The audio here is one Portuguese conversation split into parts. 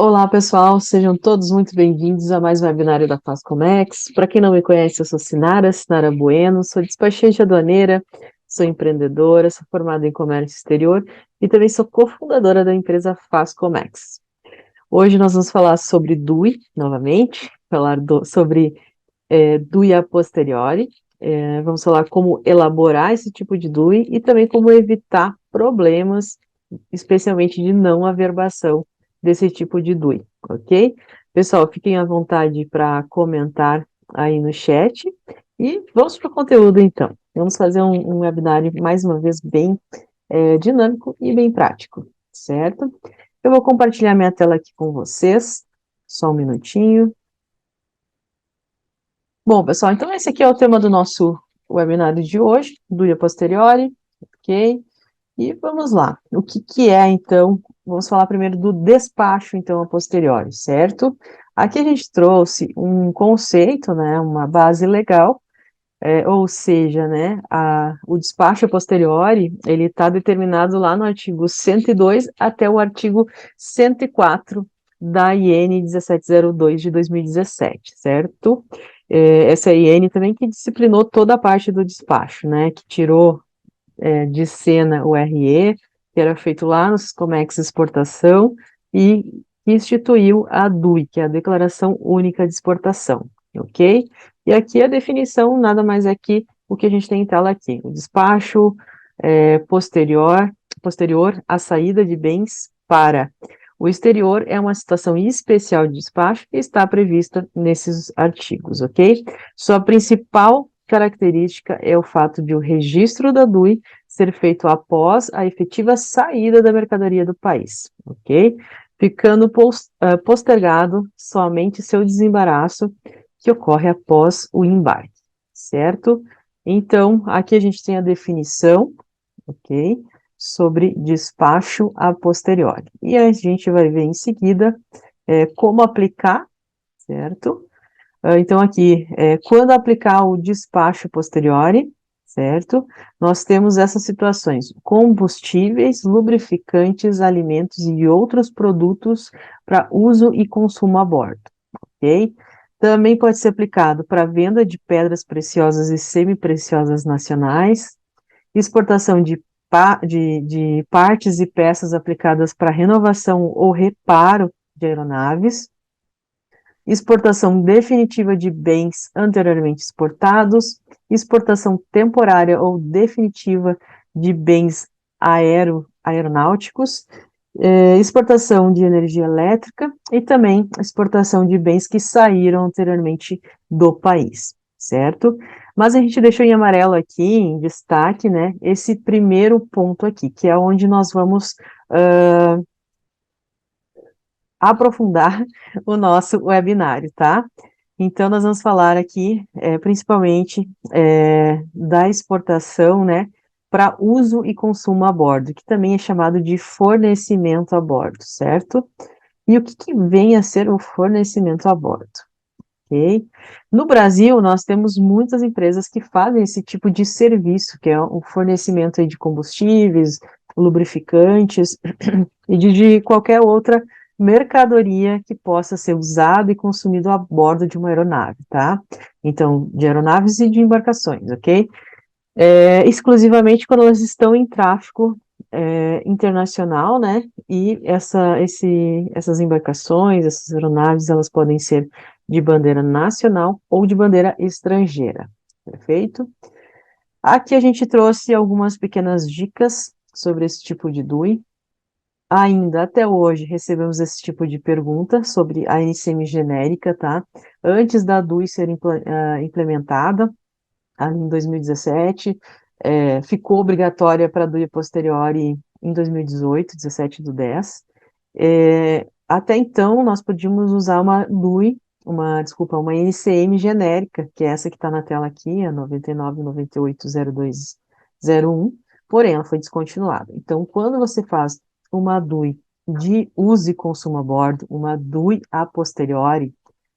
Olá, pessoal, sejam todos muito bem-vindos a mais um webinário da Fazcomex. Para quem não me conhece, eu sou Sinara Bueno, sou despachante aduaneira, sou empreendedora, sou formada em comércio exterior e também sou cofundadora da empresa Fazcomex. Hoje nós vamos falar sobre DUI, novamente, sobre DUI a posteriori, vamos falar como elaborar esse tipo de DUI e também como evitar problemas, especialmente de não averbação desse tipo de DUI, ok? Pessoal, fiquem à vontade para comentar aí no chat e vamos para o conteúdo então. Vamos fazer um webinário, mais uma vez, bem dinâmico e bem prático, certo? Eu vou compartilhar minha tela aqui com vocês, só um minutinho. Bom, pessoal, então esse aqui é o tema do nosso webinário de hoje, DUI a posteriori, ok? E vamos lá. O que é, então, vamos falar primeiro do despacho, então, a posteriori, certo? Aqui a gente trouxe um conceito, né, uma base legal, ou seja, né, o despacho a posteriori, ele está determinado lá no artigo 102 até o artigo 104 da IN 1702 de 2017, certo? Essa IN também que disciplinou toda a parte do despacho, né, que tirou de cena o RE, que era feito lá no Siscomex Exportação, e instituiu a DUI, que é a Declaração Única de Exportação, ok? E aqui a definição nada mais é que o que a gente tem em tela aqui, o despacho posterior à saída de bens para o exterior é uma situação especial de despacho que está prevista nesses artigos, ok? Sua principal característica é o fato de o registro da DUI ser feito após a efetiva saída da mercadoria do país, ok? Ficando postergado somente seu desembaraço, que ocorre após o embarque, certo? Então, aqui a gente tem a definição, ok? Sobre despacho a posteriori. E a gente vai ver em seguida como aplicar, certo? Então, aqui, quando aplicar o despacho posteriori, certo? Nós temos essas situações: combustíveis, lubrificantes, alimentos e outros produtos para uso e consumo a bordo, ok? Também pode ser aplicado para venda de pedras preciosas e semipreciosas nacionais, exportação de partes e peças aplicadas para renovação ou reparo de aeronaves, exportação definitiva de bens anteriormente exportados, exportação temporária ou definitiva de bens aeronáuticos, exportação de energia elétrica e também exportação de bens que saíram anteriormente do país, certo? Mas a gente deixou em amarelo aqui, em destaque, né, esse primeiro ponto aqui, que é onde nós vamos aprofundar o nosso webinário, tá? Então, nós vamos falar aqui, principalmente, da exportação, né, para uso e consumo a bordo, que também é chamado de fornecimento a bordo, certo? E o que vem a ser o fornecimento a bordo? Ok? No Brasil, nós temos muitas empresas que fazem esse tipo de serviço, que é o fornecimento aí de combustíveis, lubrificantes e de qualquer outra mercadoria que possa ser usado e consumido a bordo de uma aeronave, tá? Então, de aeronaves e de embarcações, ok? Exclusivamente quando elas estão em tráfego internacional, né? E essas embarcações, essas aeronaves, elas podem ser de bandeira nacional ou de bandeira estrangeira, perfeito? Aqui a gente trouxe algumas pequenas dicas sobre esse tipo de DUI. Ainda até hoje recebemos esse tipo de pergunta sobre a NCM genérica, tá? Antes da DUI ser implementada, ali em 2017, ficou obrigatória para a DUI posteriori em 2018, 17/10. Até então, nós podíamos usar uma DUI, uma NCM genérica, que é essa que está na tela aqui, a 99980201, porém, ela foi descontinuada. Então, quando você faz uma DUI de uso e consumo a bordo, uma DUI a posteriori,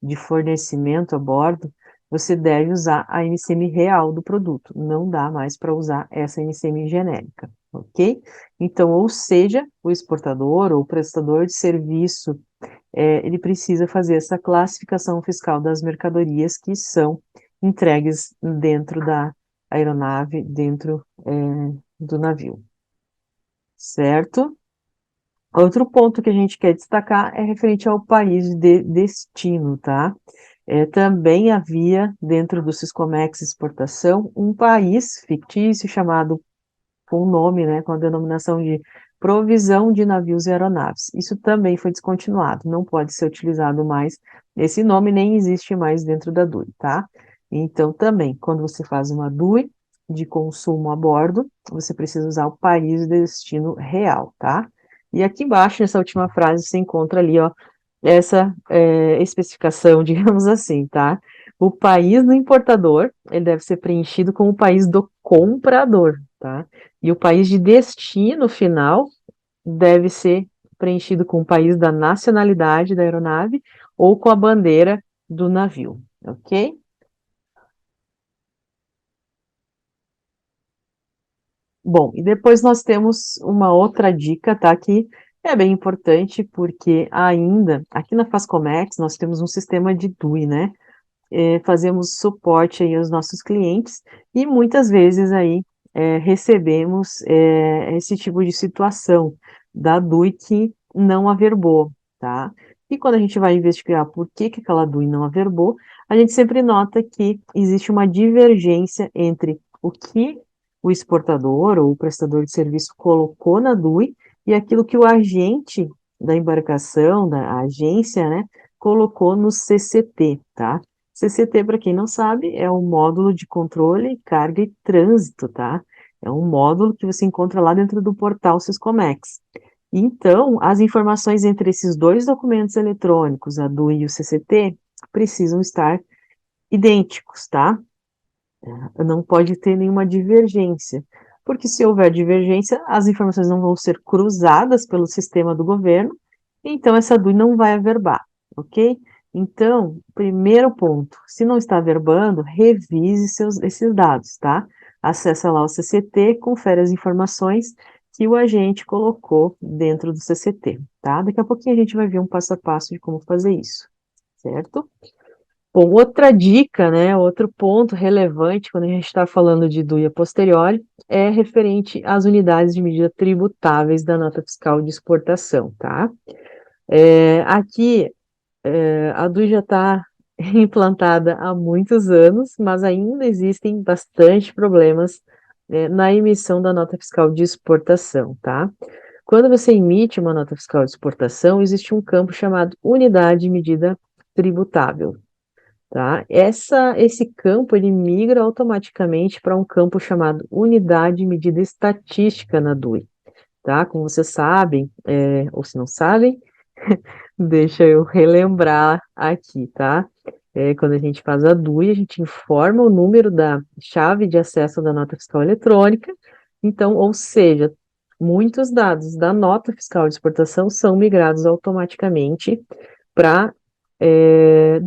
de fornecimento a bordo, você deve usar a NCM real do produto, não dá mais para usar essa NCM genérica, ok? Então, ou seja, o exportador ou o prestador de serviço ele precisa fazer essa classificação fiscal das mercadorias que são entregues dentro da aeronave, dentro do navio, certo? Outro ponto que a gente quer destacar é referente ao país de destino, tá? Também havia, dentro do Siscomex Exportação, um país fictício chamado, com o nome, né, com a denominação de provisão de navios e aeronaves. Isso também foi descontinuado, não pode ser utilizado mais esse nome, nem existe mais dentro da DUI, tá? Então, também, quando você faz uma DUI de consumo a bordo, você precisa usar o país de destino real, tá? E aqui embaixo, nessa última frase, você encontra ali, ó, essa especificação, digamos assim, tá? O país do importador, ele deve ser preenchido com o país do comprador, tá? E o país de destino final deve ser preenchido com o país da nacionalidade da aeronave ou com a bandeira do navio, ok? Bom, e depois nós temos uma outra dica, tá? Que é bem importante, porque ainda, aqui na Fascomex, nós temos um sistema de DUI, né? Fazemos suporte aí aos nossos clientes e muitas vezes aí recebemos esse tipo de situação da DUI que não averbou, tá? E quando a gente vai investigar por que que aquela DUI não averbou, a gente sempre nota que existe uma divergência entre o que o exportador ou o prestador de serviço colocou na DUI e aquilo que o agente da embarcação, da agência, né, colocou no CCT, tá? CCT, para quem não sabe, é um módulo de controle, carga e trânsito, tá? É um módulo que você encontra lá dentro do portal Siscomex. Então, as informações entre esses dois documentos eletrônicos, a DUI e o CCT, precisam estar idênticos, tá? Não pode ter nenhuma divergência, porque se houver divergência, as informações não vão ser cruzadas pelo sistema do governo, então essa DUI não vai averbar, ok? Então, primeiro ponto, se não está averbando, revise esses dados, tá? Acesse lá o CCT, confere as informações que o agente colocou dentro do CCT, tá? Daqui a pouquinho a gente vai ver um passo a passo de como fazer isso, certo? Bom, outra dica, né, outro ponto relevante quando a gente está falando de DUI a posteriori é referente às unidades de medida tributáveis da nota fiscal de exportação, tá? Aqui, a DUI já está implantada há muitos anos, mas ainda existem bastante problemas, na emissão da nota fiscal de exportação, tá? Quando você emite uma nota fiscal de exportação, existe um campo chamado unidade de medida tributável. Tá? Esse campo ele migra automaticamente para um campo chamado unidade de medida estatística na DUI, tá? Como vocês sabem, ou se não sabem, deixa eu relembrar aqui, tá? Quando a gente faz a DUI, a gente informa o número da chave de acesso da nota fiscal eletrônica, então, ou seja, muitos dados da nota fiscal de exportação são migrados automaticamente para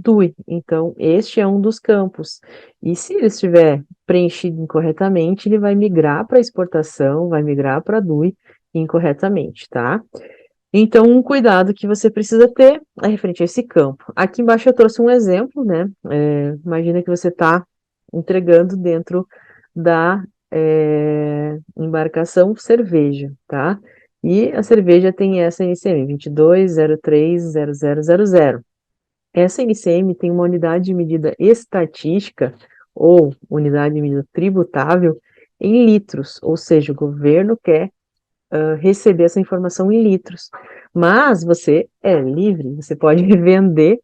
DUI. Então, este é um dos campos. E se ele estiver preenchido incorretamente, ele vai migrar para exportação, vai migrar para DUI incorretamente, tá? Então, um cuidado que você precisa ter é referente a esse campo. Aqui embaixo eu trouxe um exemplo, né? Imagina que você está entregando dentro da embarcação cerveja, tá? E a cerveja tem essa NCM 22030000. Essa NCM tem uma unidade de medida estatística ou unidade de medida tributável em litros, ou seja, o governo quer receber essa informação em litros. Mas você é livre, você pode vender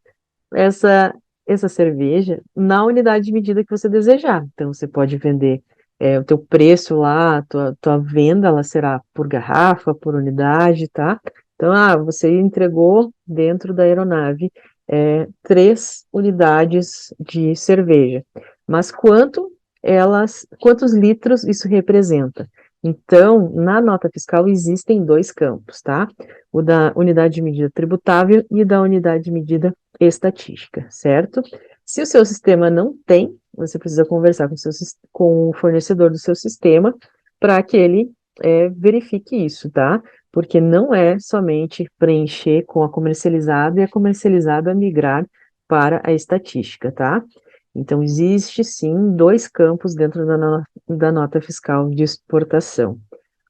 essa, essa cerveja na unidade de medida que você desejar. Então, você pode vender o teu preço lá, tua venda, ela será por garrafa, por unidade, tá? Então, você entregou dentro da aeronave 3 unidades de cerveja, mas quantos litros isso representa? Então, na nota fiscal existem dois campos, tá? O da unidade de medida tributável e da unidade de medida estatística, certo? Se o seu sistema não tem, você precisa conversar com o fornecedor do seu sistema para que ele verifique isso, tá? porque não é somente preencher com a comercializada e a comercializada migrar para a estatística, tá? Então, existe sim dois campos dentro da nota fiscal de exportação: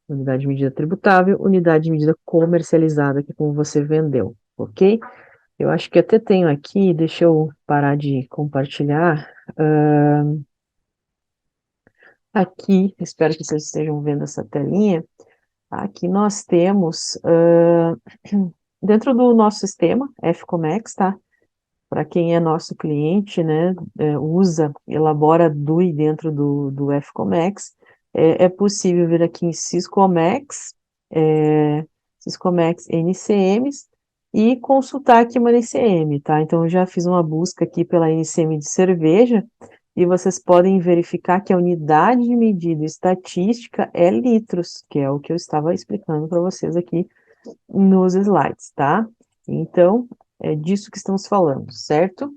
unidade de medida tributável, unidade de medida comercializada, que é como você vendeu, ok? Eu acho que até tenho aqui, deixa eu parar de compartilhar. Aqui, espero que vocês estejam vendo essa telinha. Aqui nós temos, dentro do nosso sistema, FCOMEX, tá? Para quem é nosso cliente, né, elabora DUI dentro do FCOMEX, é possível vir aqui em Syscomex, Syscomex NCMs, e consultar aqui uma NCM, tá? Então, eu já fiz uma busca aqui pela NCM de cerveja, e vocês podem verificar que a unidade de medida estatística é litros, que é o que eu estava explicando para vocês aqui nos slides, tá? Então, é disso que estamos falando, certo?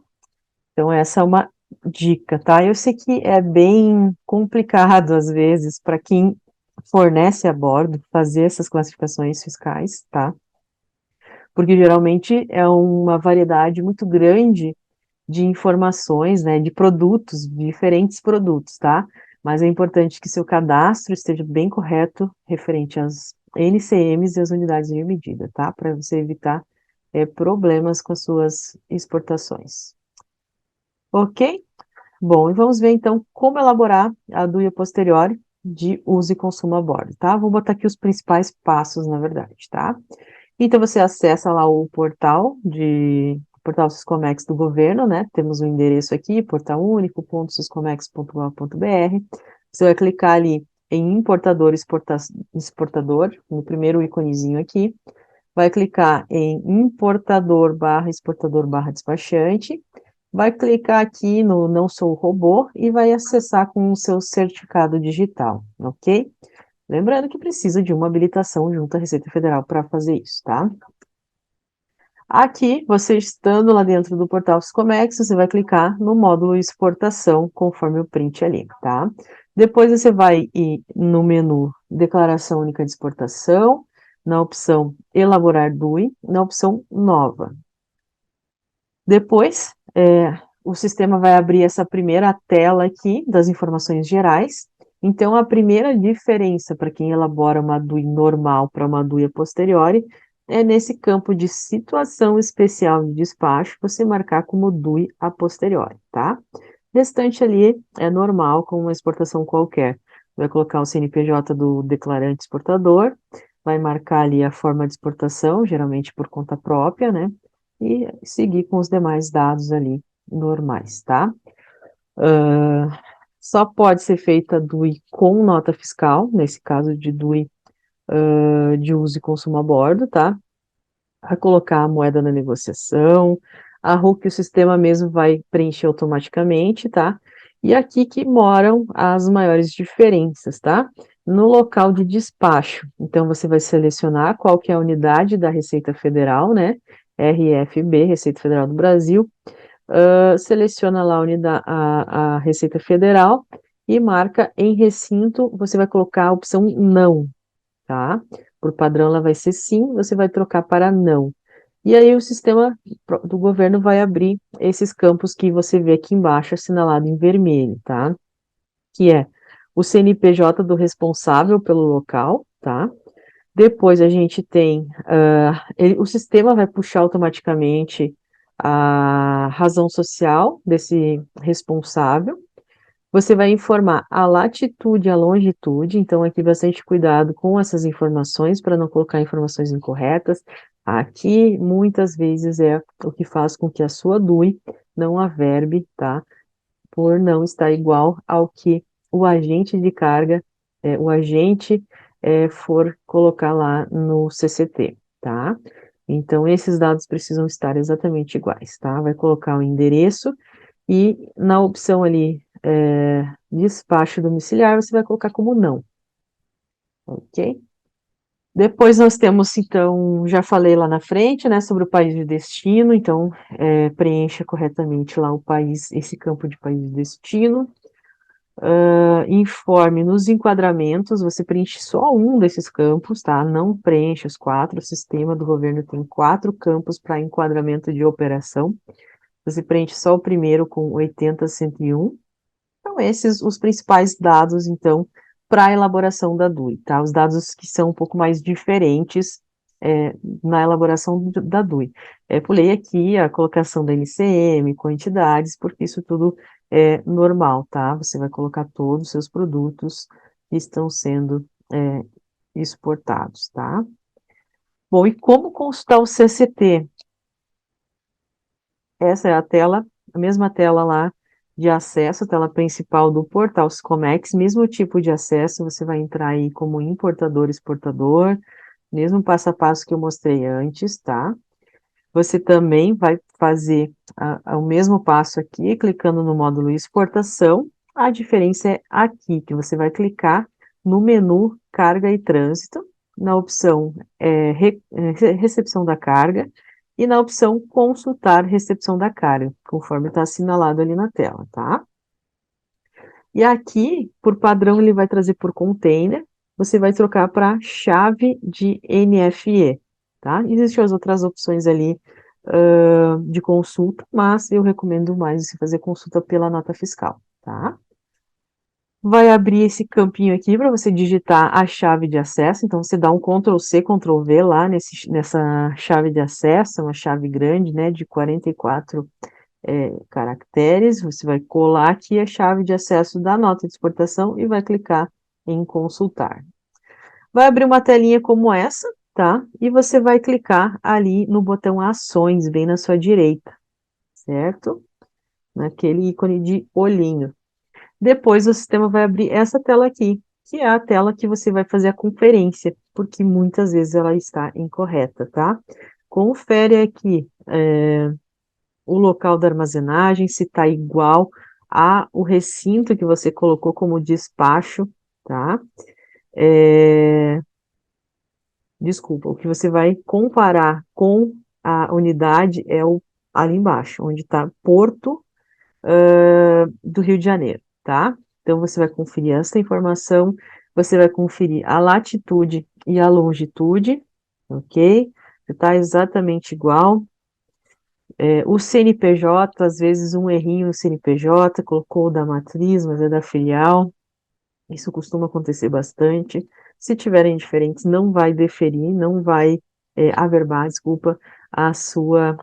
Então, essa é uma dica, tá? Eu sei que é bem complicado, às vezes, para quem fornece a bordo fazer essas classificações fiscais, tá? Porque geralmente é uma variedade muito grande de informações, né, de produtos, diferentes produtos, tá? Mas é importante que seu cadastro esteja bem correto referente às NCMs e às unidades de medida, tá? Para você evitar problemas com as suas exportações. Ok? Bom, e vamos ver então como elaborar a DUI a posteriori de uso e consumo a bordo, tá? Vou botar aqui os principais passos, na verdade, tá? Então, você acessa lá o portal Siscomex do governo, né? Temos o endereço aqui, portalunico.siscomex.gov.br. Você vai clicar ali em importador, exportador, no primeiro íconezinho aqui. Vai clicar em importador barra exportador barra despachante. Vai clicar aqui no Não Sou Robô e vai acessar com o seu certificado digital, ok? Lembrando que precisa de uma habilitação junto à Receita Federal para fazer isso, tá? Aqui, você estando lá dentro do portal Siscomex, você vai clicar no módulo exportação, conforme o print ali, tá? Depois você vai ir no menu Declaração Única de Exportação, na opção Elaborar DUI, na opção Nova. Depois, o sistema vai abrir essa primeira tela aqui das informações gerais. Então, a primeira diferença para quem elabora uma DUI normal para uma DUI a posteriori é nesse campo de situação especial de despacho, você marcar como DUI a posteriori, tá? O restante ali é normal, como uma exportação qualquer. Vai colocar o CNPJ do declarante exportador, vai marcar ali a forma de exportação, geralmente por conta própria, né? E seguir com os demais dados ali normais, tá? Só pode ser feita DUI com nota fiscal, nesse caso de DUI de uso e consumo a bordo, tá? A colocar a moeda na negociação, a RUC o sistema mesmo vai preencher automaticamente, tá? E aqui que moram as maiores diferenças, tá? No local de despacho, então você vai selecionar qual que é a unidade da Receita Federal, né? RFB, Receita Federal do Brasil, seleciona lá a Receita Federal e marca em recinto, você vai colocar a opção não, tá? Por padrão ela vai ser sim, você vai trocar para não. E aí o sistema do governo vai abrir esses campos que você vê aqui embaixo, assinalado em vermelho, tá? Que é o CNPJ do responsável pelo local, tá? Depois a gente tem, o sistema vai puxar automaticamente a razão social desse responsável. Você vai informar a latitude e a longitude, então aqui bastante cuidado com essas informações para não colocar informações incorretas. Aqui, muitas vezes, é o que faz com que a sua DUI não averbe, tá? Por não estar igual ao que o agente de carga, o agente for colocar lá no CCT, tá? Então, esses dados precisam estar exatamente iguais, tá? Vai colocar o endereço e na opção ali, despacho domiciliar, você vai colocar como não, ok? Depois nós temos, então, já falei lá na frente, né, sobre o país de destino, então, preencha corretamente lá o país, esse campo de país de destino. informe nos enquadramentos, você preenche só um desses campos, tá? Não preenche os 4, o sistema do governo tem 4 campos para enquadramento de operação, você preenche só o primeiro com 80.101. Então, esses os principais dados, então, para a elaboração da DUI, tá? Os dados que são um pouco mais diferentes na elaboração da DUI. Pulei aqui a colocação da NCM, quantidades, porque isso tudo é normal, tá? Você vai colocar todos os seus produtos que estão sendo exportados, tá? Bom, e como consultar o CCT? Essa é a tela, a mesma tela lá de acesso, a tela principal do portal Sicomex, mesmo tipo de acesso, você vai entrar aí como importador, exportador, mesmo passo a passo que eu mostrei antes, tá? Você também vai fazer o mesmo passo aqui, clicando no módulo exportação, a diferença é aqui, que você vai clicar no menu carga e trânsito, na opção recepção da carga, e na opção consultar recepção da carga, conforme está assinalado ali na tela, tá? E aqui, por padrão, ele vai trazer por container, você vai trocar para chave de NFE, tá? Existem as outras opções ali de consulta, mas eu recomendo mais você fazer consulta pela nota fiscal, tá? Vai abrir esse campinho aqui para você digitar a chave de acesso, então você dá um Ctrl+C, Ctrl+V lá nessa chave de acesso, uma chave grande, né, de 44 caracteres, você vai colar aqui a chave de acesso da nota de exportação e vai clicar em consultar. Vai abrir uma telinha como essa, tá? E você vai clicar ali no botão ações, bem na sua direita, certo? Naquele ícone de olhinho. Depois o sistema vai abrir essa tela aqui, que é a tela que você vai fazer a conferência, porque muitas vezes ela está incorreta, tá? Confere aqui o local da armazenagem, se está igual ao recinto que você colocou como despacho, tá? Desculpa, o que você vai comparar com a unidade é ali embaixo, onde está Porto do Rio de Janeiro, tá? Então, você vai conferir essa informação, você vai conferir a latitude e a longitude, ok? Está exatamente igual. O CNPJ, às vezes um errinho no CNPJ, colocou o da matriz, mas é da filial. Isso costuma acontecer bastante. Se tiverem diferentes, não vai deferir, não vai averbar, desculpa, a sua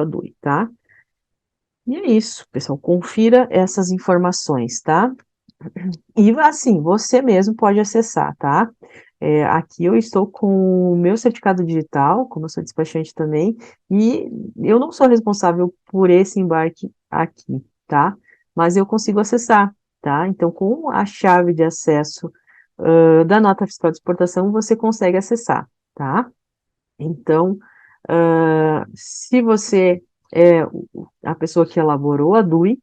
DUI, tá? E é isso, pessoal. Confira essas informações, tá? E assim, você mesmo pode acessar, tá? Aqui eu estou com o meu certificado digital, como eu sou despachante também, e eu não sou responsável por esse embarque aqui, tá? Mas eu consigo acessar, tá? Então, com a chave de acesso da nota fiscal de exportação, você consegue acessar, tá? Então, se você é a pessoa que elaborou a DUI,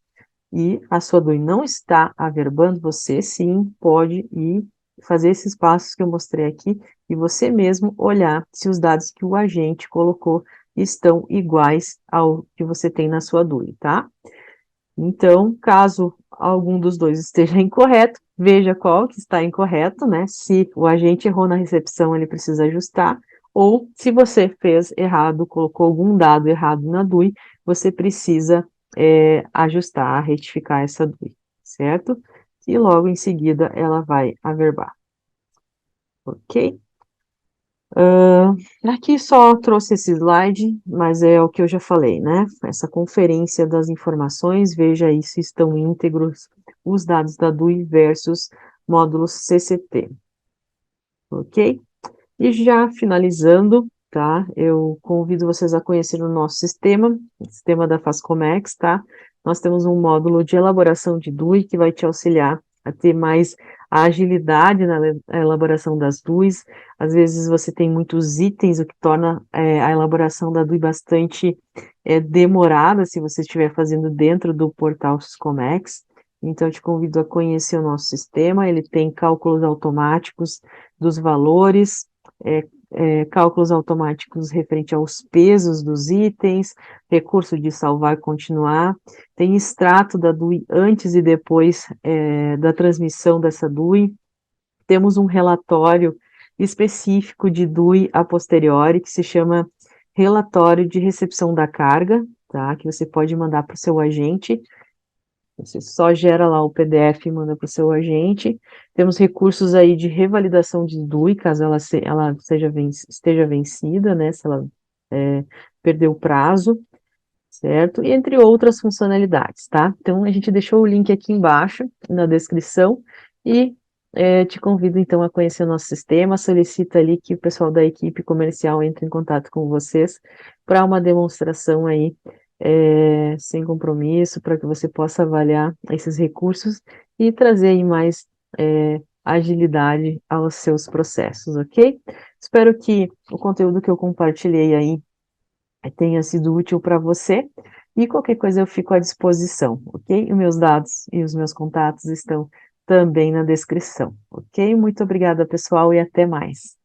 e a sua DUI não está averbando, você sim pode ir fazer esses passos que eu mostrei aqui e você mesmo olhar se os dados que o agente colocou estão iguais ao que você tem na sua DUI, tá? Então, caso algum dos dois esteja incorreto, veja qual que está incorreto, né? Se o agente errou na recepção, ele precisa ajustar, ou se você fez errado, colocou algum dado errado na DUI, você precisa ajustar, retificar essa DUI, certo? E logo em seguida ela vai averbar, ok? Aqui só trouxe esse slide, mas é o que eu já falei, né? Essa conferência das informações, veja aí se estão íntegros os dados da DUI versus módulos CCT, ok? E já finalizando, tá? Eu convido vocês a conhecer o nosso sistema da Fascomex, tá? Nós temos um módulo de elaboração de DUI que vai te auxiliar a ter mais agilidade na elaboração das DUIs. Às vezes você tem muitos itens, o que torna a elaboração da DUI bastante demorada se você estiver fazendo dentro do portal Fascomex. Então, eu te convido a conhecer o nosso sistema, ele tem cálculos automáticos dos valores, cálculos automáticos referente aos pesos dos itens, recurso de salvar e continuar, tem extrato da DUI antes e depois da transmissão dessa DUI, temos um relatório específico de DUI a posteriori, que se chama relatório de recepção da carga, tá? Que você pode mandar para o seu agente. Você só gera lá o PDF e manda para o seu agente. Temos recursos aí de revalidação de DUI, caso ela esteja vencida, né? Se ela perdeu o prazo, certo? E entre outras funcionalidades, tá? Então, a gente deixou o link aqui embaixo, na descrição, e te convido, então, a conhecer o nosso sistema, solicita ali que o pessoal da equipe comercial entre em contato com vocês para uma demonstração aí, sem compromisso, para que você possa avaliar esses recursos e trazer aí mais agilidade aos seus processos, ok? Espero que o conteúdo que eu compartilhei aí tenha sido útil para você, e qualquer coisa eu fico à disposição, ok? Os meus dados e os meus contatos estão também na descrição, ok? Muito obrigada, pessoal, e até mais.